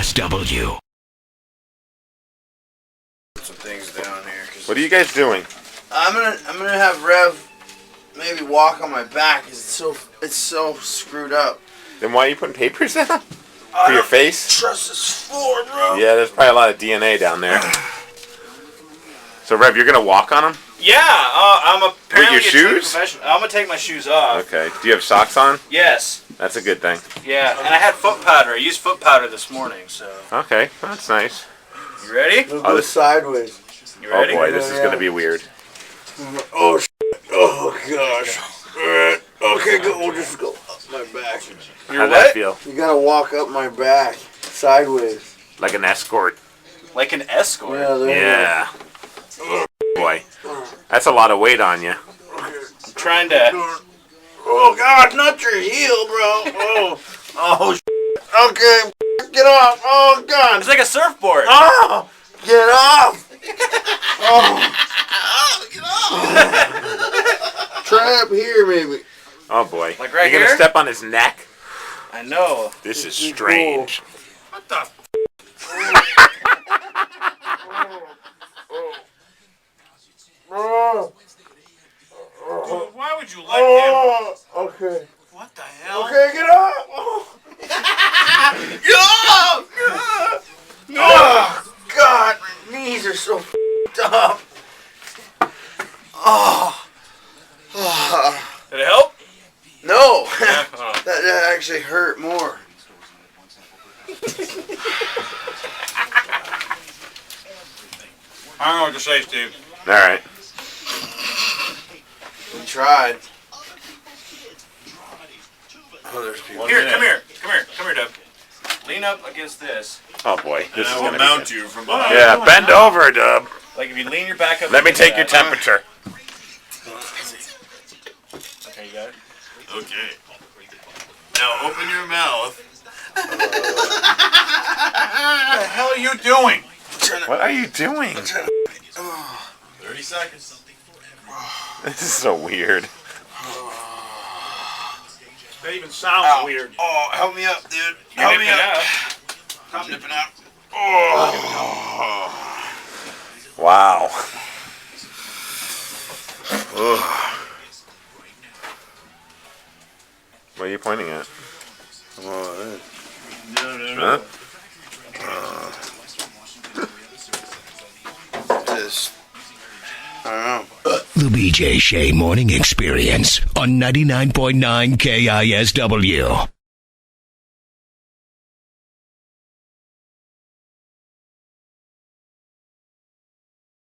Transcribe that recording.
KISW. Some things down here. What are you guys doing? I'm gonna have Rev maybe walk on my back because it's so screwed up. Then why are you putting papers down? For your face? Trust this floor, bro. Yeah, there's probably a lot of DNA down there. So, Rev, you're gonna walk on them? Yeah, I'm apparently with your shoes? I'm gonna take my shoes off. Okay. Do you have socks on? Yes. That's a good thing. Yeah, and I had foot powder. I used foot powder this morning, so. Okay, that's nice. You ready? We'll go sideways. You ready? Oh boy, this is gonna be weird. Oh, oh gosh. Alright. Okay, go. We'll just go up my back. How'd that feel? You gotta walk up my back sideways. Like an escort. Like an escort? Yeah. There Yeah. Boy, that's a lot of weight on you. I'm trying to. Oh God, not your heel, bro. Oh, okay, get off. Oh God. It's like a surfboard. Oh, get off. Oh, get off. Try up here, maybe. Oh boy. Like right You're gonna here? step on his neck? I know. This is strange. What the? Dude, why would you let him? Okay. What the hell? Okay, get off. Oh. Get off. Oh, God, my knees are so f***ed up. Oh. Did it help? No. Yeah. That actually hurt more. I don't know what to say, Steve. All right. We tried. Oh, there's people. Here, come here, Deb. Lean up against this. Oh boy, this is I gonna will be mount good. you from behind. Yeah, bend over, Dub. Like if you lean your back up. Let me against take your that. temperature. Okay, you got it. Okay. Now open your mouth. What the hell are you doing? What are you doing? 30 seconds. This is so weird. That even sounds weird. Oh, help me up, dude. You're Help me nipping up. out. I'm nipping out. Wow. What are you pointing at? Huh? This. I don't know. The BJ Shea Morning Experience on 99.9 KISW.